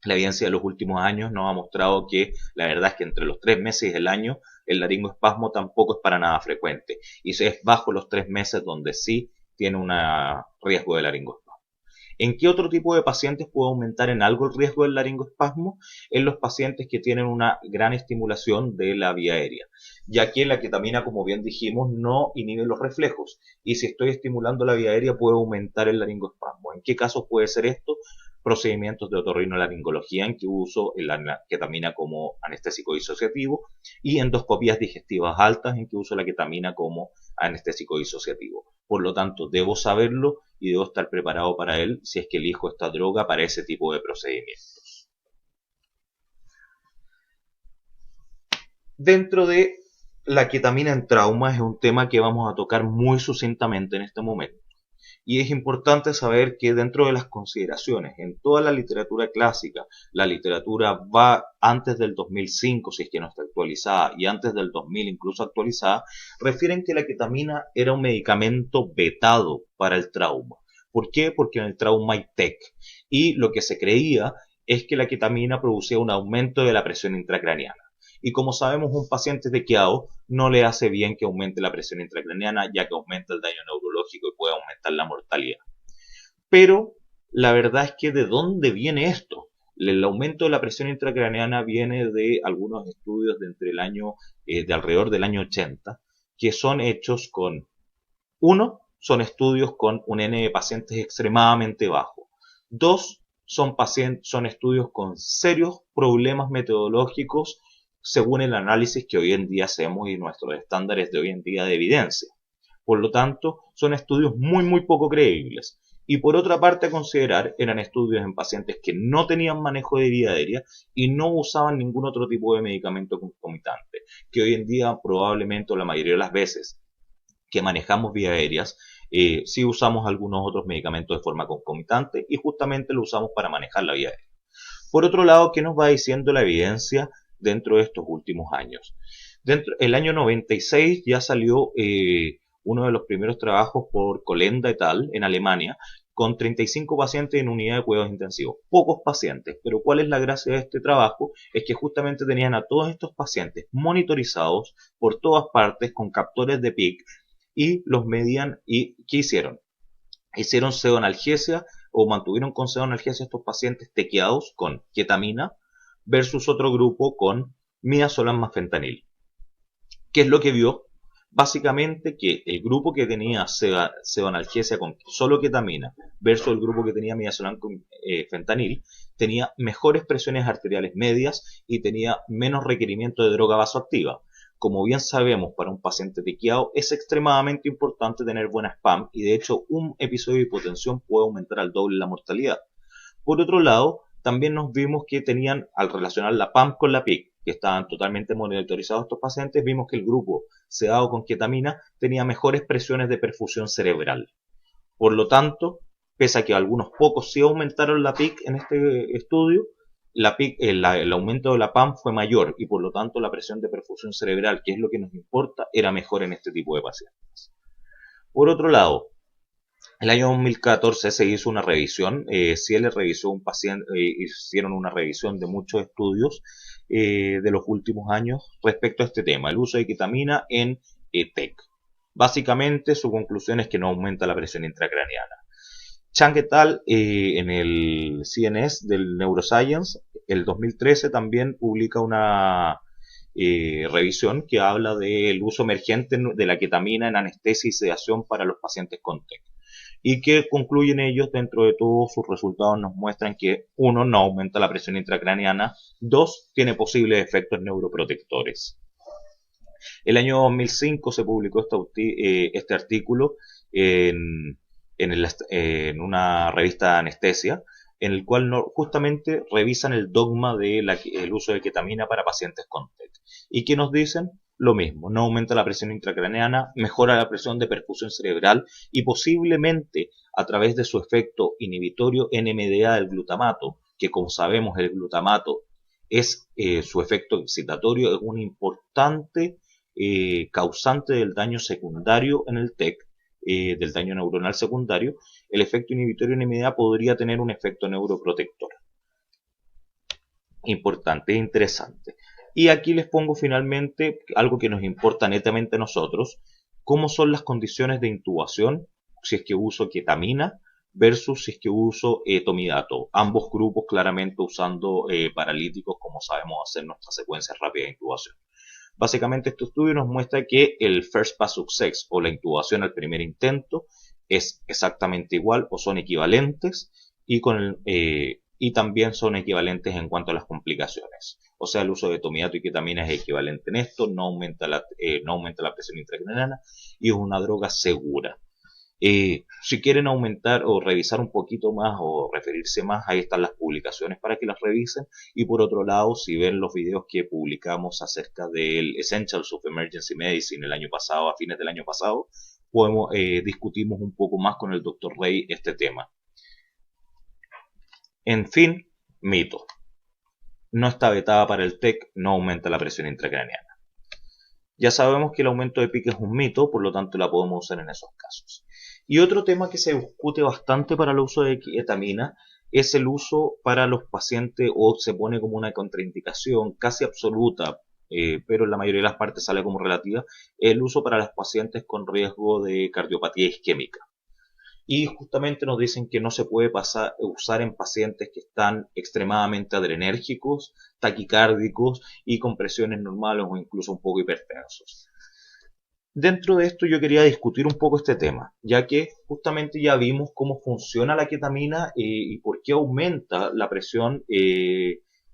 la evidencia de los últimos años nos ha mostrado que la verdad es que entre los 3 meses y el año, el laringoespasmo tampoco es para nada frecuente. Y es bajo los 3 meses donde sí tiene un riesgo de laringoespasmo. ¿En qué otro tipo de pacientes puede aumentar en algo el riesgo del laringoespasmo? En los pacientes que tienen una gran estimulación de la vía aérea, ya que la ketamina, como bien dijimos, no inhibe los reflejos, y si estoy estimulando la vía aérea puede aumentar el laringoespasmo. ¿En qué casos puede ser esto? Procedimientos de otorrinolaringología en que uso la ketamina como anestésico disociativo y endoscopías digestivas altas en que uso la ketamina como anestésico disociativo. Por lo tanto, debo saberlo y debo estar preparado para él si es que elijo esta droga para ese tipo de procedimientos. Dentro de la ketamina en trauma es un tema que vamos a tocar muy sucintamente en este momento. Y es importante saber que dentro de las consideraciones, en toda la literatura clásica, la literatura va antes del 2005, si es que no está actualizada, y antes del 2000 incluso actualizada, refieren que la ketamina era un medicamento vetado para el trauma. ¿Por qué? Porque en el trauma hay TEC. Y lo que se creía es que la ketamina producía un aumento de la presión intracraneana. Y como sabemos, un paciente tequiado no le hace bien que aumente la presión intracraneana, ya que aumenta el daño neurológico y puede aumentar la mortalidad. Pero la verdad es que ¿de dónde viene esto? El aumento de la presión intracraneana viene de algunos estudios de entre el año, de alrededor del año 80, que son hechos con, uno, son estudios con un N de pacientes extremadamente bajo. Dos, son estudios con serios problemas metodológicos según el análisis que hoy en día hacemos y nuestros estándares de hoy en día de evidencia. Por lo tanto, son estudios muy poco creíbles. Y por otra parte, a considerar, eran estudios en pacientes que no tenían manejo de vía aérea y no usaban ningún otro tipo de medicamento concomitante, que hoy en día probablemente o la mayoría de las veces que manejamos vías aéreas, sí usamos algunos otros medicamentos de forma concomitante y justamente lo usamos para manejar la vía aérea. Por otro lado, ¿qué nos va diciendo la evidencia dentro de estos últimos años? El año 96 ya salió uno de los primeros trabajos por Colenda et al. En Alemania, con 35 pacientes en unidad de cuidados intensivos. Pocos pacientes, pero ¿cuál es la gracia de este trabajo? Es que justamente tenían a todos estos pacientes monitorizados por todas partes con captores de PIC y los medían. ¿Y qué hicieron? Hicieron pseudoanalgesia o mantuvieron con pseudoanalgesia a estos pacientes tequiados con ketamina versus otro grupo con midazolam más fentanil. ¿Qué es lo que vio? Básicamente que el grupo que tenía pseudoanalgesia con solo ketamina versus el grupo que tenía midazolam con fentanil tenía mejores presiones arteriales medias y tenía menos requerimiento de droga vasoactiva. Como bien sabemos, para un paciente tequiado es extremadamente importante tener buena SPAM y de hecho un episodio de hipotensión puede aumentar al doble la mortalidad. Por otro lado, también nos vimos que tenían, al relacionar la PAM con la PIC, que estaban totalmente monitorizados estos pacientes, vimos que el grupo sedado con ketamina tenía mejores presiones de perfusión cerebral. Por lo tanto, pese a que algunos pocos sí aumentaron la PIC en este estudio, el aumento de la PAM fue mayor y por lo tanto la presión de perfusión cerebral, que es lo que nos importa, era mejor en este tipo de pacientes. Por otro lado, El año 2014 se hizo una revisión, Ciel revisó un paciente, hicieron una revisión de muchos estudios de los últimos años respecto a este tema, el uso de ketamina en TEC. Básicamente su conclusión es que no aumenta la presión intracraneana. Chang et al. En el CNS del Neuroscience, el 2013 también publica una revisión que habla del uso emergente de la ketamina en anestesia y sedación para los pacientes con TEC. Y que concluyen ellos, dentro de todos sus resultados nos muestran que 1. No aumenta la presión intracraneana, 2. Tiene posibles efectos neuroprotectores. El año 2005 se publicó este artículo en una revista de anestesia, en el cual justamente revisan el dogma del uso de ketamina para pacientes con TEC. ¿Y que nos dicen? Lo mismo, no aumenta la presión intracraneana, mejora la presión de perfusión cerebral y posiblemente a través de su efecto inhibitorio NMDA del glutamato, que como sabemos el glutamato es su efecto excitatorio, es un importante causante del daño secundario en el TEC, del daño neuronal secundario. El efecto inhibitorio NMDA podría tener un efecto neuroprotector. Importante e interesante. Y aquí les pongo finalmente algo que nos importa netamente a nosotros, cómo son las condiciones de intubación, si es que uso ketamina versus si es que uso tomidato. Ambos grupos claramente usando paralíticos, como sabemos hacer nuestras secuencias rápidas de intubación. Básicamente este estudio nos muestra que el first pass success o la intubación al primer intento es exactamente igual o son equivalentes y también son equivalentes en cuanto a las complicaciones. O sea, el uso de tomidato y ketamina es equivalente en esto, no aumenta la presión intracraneana y es una droga segura. Si quieren aumentar o revisar un poquito más o referirse más, ahí están las publicaciones para que las revisen. Y por otro lado, si ven los videos que publicamos acerca del Essentials of Emergency Medicine el año pasado, a fines del año pasado, discutimos un poco más con el Dr. Rey este tema. En fin, mito. No está vetada para el TEC, no aumenta la presión intracraneana. Ya sabemos que el aumento de pique es un mito, por lo tanto la podemos usar en esos casos. Y otro tema que se discute bastante para el uso de ketamina es el uso para los pacientes, o se pone como una contraindicación casi absoluta, pero en la mayoría de las partes sale como relativa, el uso para los pacientes con riesgo de cardiopatía isquémica. Y justamente nos dicen que no se puede usar en pacientes que están extremadamente adrenérgicos, taquicárdicos y con presiones normales o incluso un poco hipertensos. Dentro de esto yo quería discutir un poco este tema, ya que justamente ya vimos cómo funciona la ketamina y por qué aumenta la presión,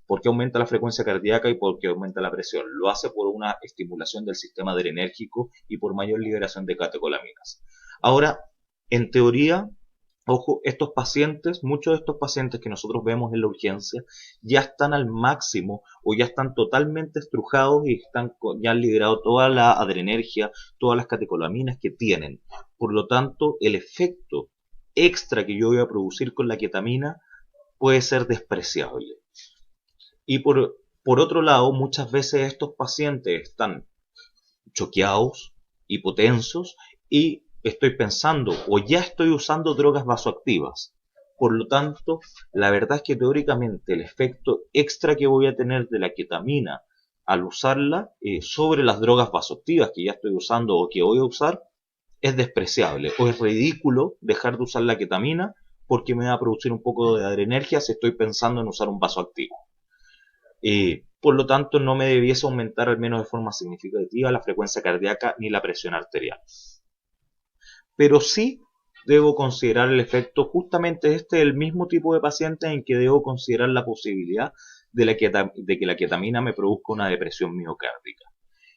por qué aumenta la frecuencia cardíaca y por qué aumenta la presión. Lo hace por una estimulación del sistema adrenérgico y por mayor liberación de catecolaminas. Ahora, en teoría, ojo, muchos de estos pacientes que nosotros vemos en la urgencia, ya están al máximo o ya están totalmente estrujados y ya han liberado toda la adrenergia, todas las catecolaminas que tienen. Por lo tanto, el efecto extra que yo voy a producir con la ketamina puede ser despreciable. Y por otro lado, muchas veces estos pacientes están choqueados, hipotensos y estoy pensando o ya estoy usando drogas vasoactivas. Por lo tanto, la verdad es que teóricamente el efecto extra que voy a tener de la ketamina al usarla sobre las drogas vasoactivas que ya estoy usando o que voy a usar es despreciable o es ridículo dejar de usar la ketamina porque me va a producir un poco de adrenergia si estoy pensando en usar un vasoactivo. Por lo tanto, no me debiese aumentar al menos de forma significativa la frecuencia cardíaca ni la presión arterial. Pero sí debo considerar el efecto, justamente el mismo tipo de paciente en que debo considerar la posibilidad de que la ketamina me produzca una depresión miocárdica.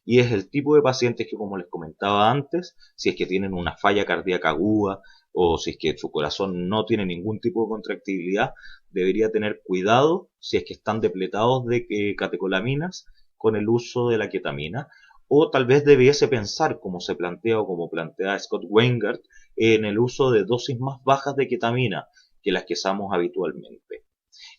Y es el tipo de pacientes que, como les comentaba antes, si es que tienen una falla cardíaca aguda o si es que su corazón no tiene ningún tipo de contractibilidad, debería tener cuidado si es que están depletados de catecolaminas con el uso de la ketamina. O tal vez debiese pensar, como se plantea o como plantea Scott Weingart, en el uso de dosis más bajas de ketamina que las que usamos habitualmente.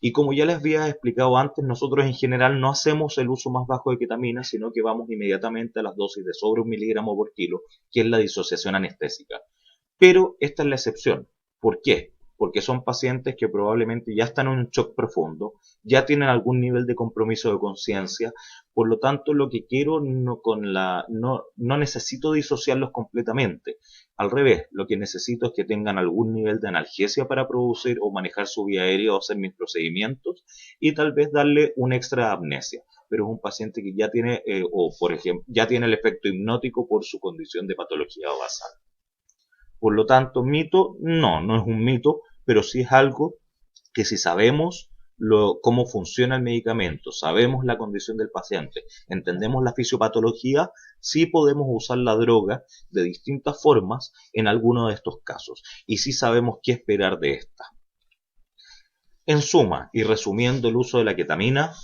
Y como ya les había explicado antes, nosotros en general no hacemos el uso más bajo de ketamina, sino que vamos inmediatamente a las dosis de sobre 1 miligramo por kilo, que es la disociación anestésica. Pero esta es la excepción. ¿Por qué? Porque son pacientes que probablemente ya están en un shock profundo, ya tienen algún nivel de compromiso de conciencia, por lo tanto lo que quiero no necesito disociarlos completamente. Al revés, lo que necesito es que tengan algún nivel de analgesia para producir o manejar su vía aérea o hacer mis procedimientos y tal vez darle un extra de amnesia. Pero es un paciente que ya tiene, o por ejemplo, ya tiene el efecto hipnótico por su condición de patología basal. Por lo tanto, mito, no es un mito, pero sí es algo que si sabemos cómo funciona el medicamento, sabemos la condición del paciente, entendemos la fisiopatología, sí podemos usar la droga de distintas formas en alguno de estos casos y sí sabemos qué esperar de esta. En suma y resumiendo el uso de la ketamina,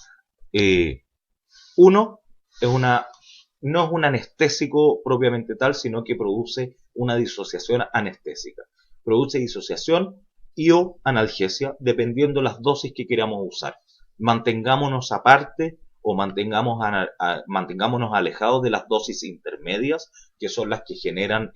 uno, no es un anestésico propiamente tal, sino que produce una disociación anestésica. Produce disociación y o analgesia, dependiendo las dosis que queramos usar. Mantengámonos aparte o mantengámonos alejados de las dosis intermedias, que son las que generan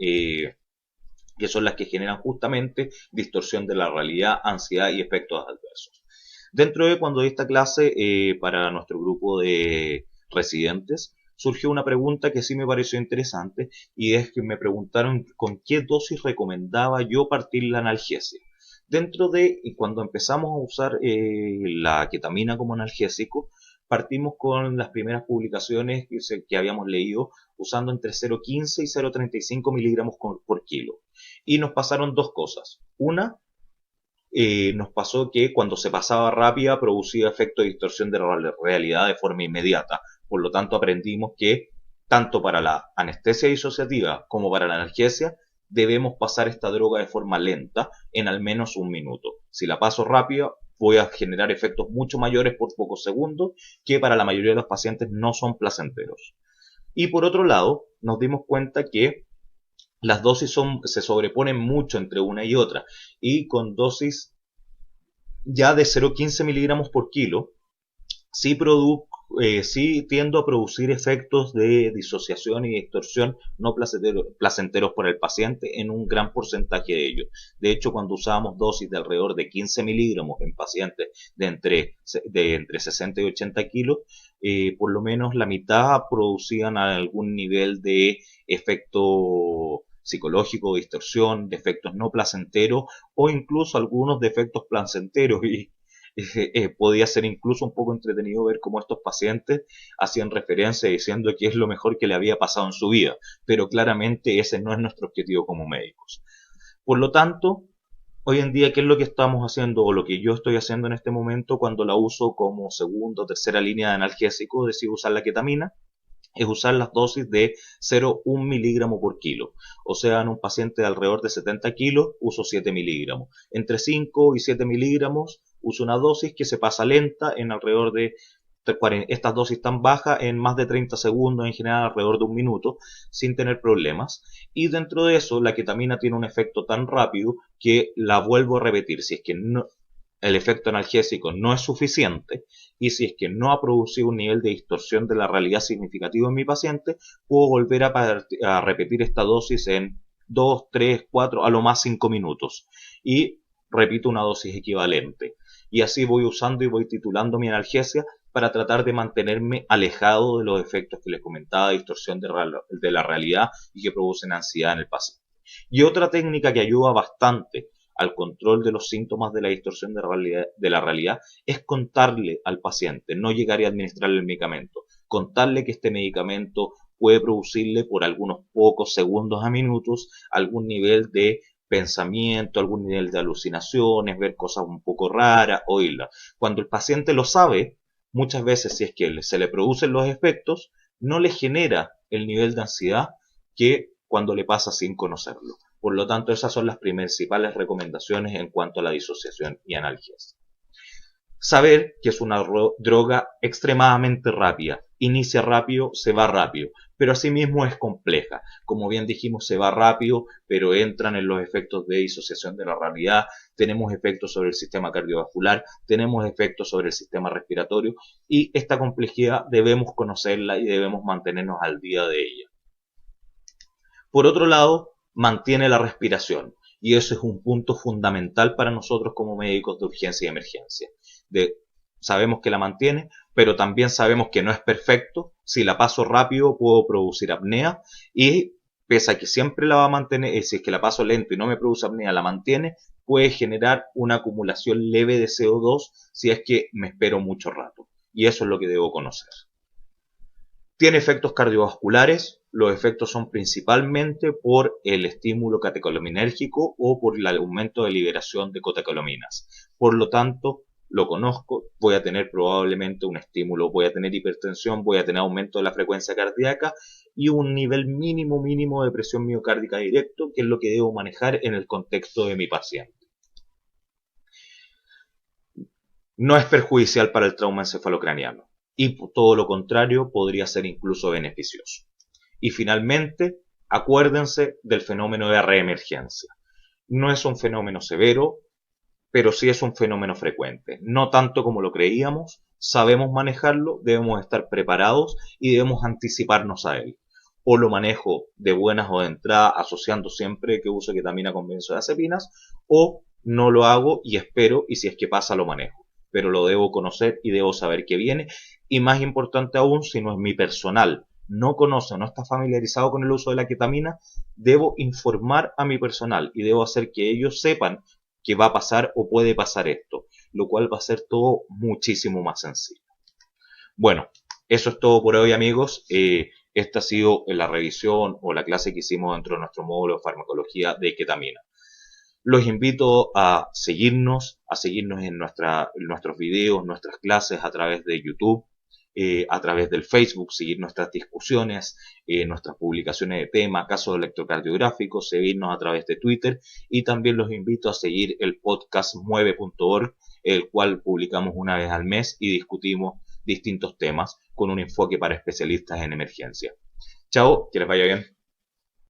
justamente distorsión de la realidad, ansiedad y efectos adversos. Dentro de cuando di esta clase para nuestro grupo de residentes, surgió una pregunta que sí me pareció interesante y es que me preguntaron con qué dosis recomendaba yo partir la analgesia. Dentro de, y cuando empezamos a usar la ketamina como analgésico, partimos con las primeras publicaciones que habíamos leído usando entre 0,15 y 0,35 miligramos por kilo. Y nos pasaron dos cosas. Una, nos pasó que cuando se pasaba rápida producía efecto de distorsión de la realidad de forma inmediata. Por lo tanto, aprendimos que tanto para la anestesia disociativa como para la analgesia debemos pasar esta droga de forma lenta en al menos un minuto. Si la paso rápida, voy a generar efectos mucho mayores por pocos segundos que para la mayoría de los pacientes no son placenteros. Y por otro lado, nos dimos cuenta que las dosis se sobreponen mucho entre una y otra y con dosis ya de 0,15 miligramos por kilo sí tiendo a producir efectos de disociación y distorsión no placenteros para el paciente en un gran porcentaje de ellos. De hecho, cuando usábamos dosis de alrededor de 15 miligramos en pacientes de entre 60 y 80 kilos, por lo menos la mitad producían algún nivel de efecto psicológico, distorsión, de efectos no placenteros o incluso algunos de efectos placenteros y podía ser incluso un poco entretenido ver cómo estos pacientes hacían referencia diciendo que es lo mejor que le había pasado en su vida, pero claramente ese no es nuestro objetivo como médicos. Por lo tanto, hoy en día, ¿qué es lo que estamos haciendo o lo que yo estoy haciendo en este momento cuando la uso como segunda o tercera línea de analgésico? Decido usar la ketamina. Es usar las dosis de 0,1 miligramo por kilo. O sea, en un paciente de alrededor de 70 kilos, uso 7 miligramos. Entre 5 y 7 miligramos, uso una dosis que se pasa lenta en alrededor de estas dosis tan bajas en más de 30 segundos, en general alrededor de un minuto, sin tener problemas. Y dentro de eso, la ketamina tiene un efecto tan rápido que la vuelvo a repetir. Si es que el efecto analgésico no es suficiente y si es que no ha producido un nivel de distorsión de la realidad significativo en mi paciente, puedo volver a repetir esta dosis en 2, 3, 4, a lo más 5 minutos y repito una dosis equivalente. Y así voy usando y voy titulando mi analgesia para tratar de mantenerme alejado de los efectos que les comentaba, de distorsión de la realidad y que producen ansiedad en el paciente. Y otra técnica que ayuda bastante al control de los síntomas de la distorsión de la realidad es contarle al paciente, no llegar y administrarle el medicamento, contarle que este medicamento puede producirle por algunos pocos segundos a minutos algún nivel de pensamiento, algún nivel de alucinaciones, ver cosas un poco raras, oírlas. Cuando el paciente lo sabe, muchas veces si es que se le producen los efectos, no le genera el nivel de ansiedad que cuando le pasa sin conocerlo. Por lo tanto, esas son las principales recomendaciones en cuanto a la disociación y analgesia. Saber que es una droga extremadamente rápida. Inicia rápido, se va rápido, pero asimismo es compleja. Como bien dijimos, se va rápido, pero entran en los efectos de disociación de la realidad. Tenemos efectos sobre el sistema cardiovascular, tenemos efectos sobre el sistema respiratorio y esta complejidad debemos conocerla y debemos mantenernos al día de ella. Por otro lado, mantiene la respiración. Y eso es un punto fundamental para nosotros como médicos de urgencia y emergencia. Sabemos que la mantiene, pero también sabemos que no es perfecto. Si la paso rápido puedo producir apnea y pese a que siempre la va a mantener, si es que la paso lento y no me produce apnea, la mantiene, puede generar una acumulación leve de CO2 si es que me espero mucho rato. Y eso es lo que debo conocer. Tiene efectos cardiovasculares. Los efectos son principalmente por el estímulo catecolinérgico o por el aumento de liberación de catecolaminas. Por lo tanto, lo conozco, voy a tener probablemente un estímulo, voy a tener hipertensión, voy a tener aumento de la frecuencia cardíaca y un nivel mínimo de presión miocárdica directo, que es lo que debo manejar en el contexto de mi paciente. No es perjudicial para el trauma encefalocraniano y todo lo contrario podría ser incluso beneficioso. Y finalmente, acuérdense del fenómeno de reemergencia. No es un fenómeno severo, pero sí es un fenómeno frecuente. No tanto como lo creíamos, sabemos manejarlo, debemos estar preparados y debemos anticiparnos a él. O lo manejo de buenas o de entrada, asociando siempre que uso ketamina con benzodiazepinas, o no lo hago y espero, y si es que pasa lo manejo. Pero lo debo conocer y debo saber que viene. Y más importante aún, si no es mi personal, no conoce, no está familiarizado con el uso de la ketamina, debo informar a mi personal y debo hacer que ellos sepan que va a pasar o puede pasar esto, lo cual va a ser todo muchísimo más sencillo. Bueno, eso es todo por hoy, amigos. Esta ha sido la revisión o la clase que hicimos dentro de nuestro módulo de farmacología de ketamina. Los invito a seguirnos en nuestros videos, nuestras clases a través de YouTube, a través del Facebook, seguir nuestras discusiones, nuestras publicaciones de tema, casos electrocardiográficos, seguirnos a través de Twitter y también los invito a seguir el podcast mueve.org, el cual publicamos una vez al mes y discutimos distintos temas con un enfoque para especialistas en emergencia. Chao, que les vaya bien.